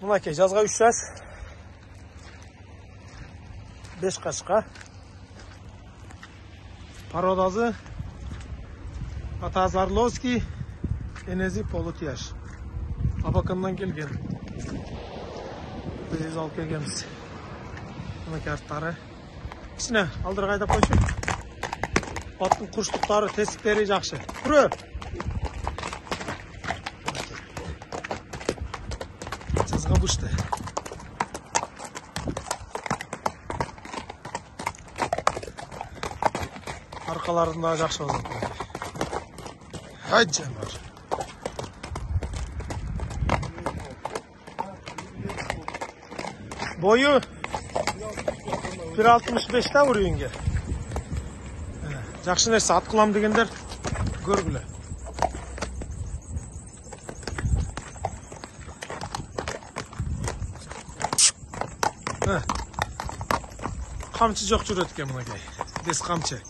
Мынакей жазға 3 жаш. 5 қашқа. Пародазы Атазы Орловский, енесі полутияш. Абаканнан келген. Біз алып келгенбіз. Мынакей арттары. Кішіне алдыр қайдап қойшы. Аттың құрыштықтары, тесіктері жақшы. Күрі! Жазға бұшты. Арқаларында жақшы болады. Хайджан бар. Бойы 1.65-та өрейінге. Жақшы нәрсе ат қылам дегендер көргілі. Қамчы жоқ жүреді екен мынакей. Дес қамчы.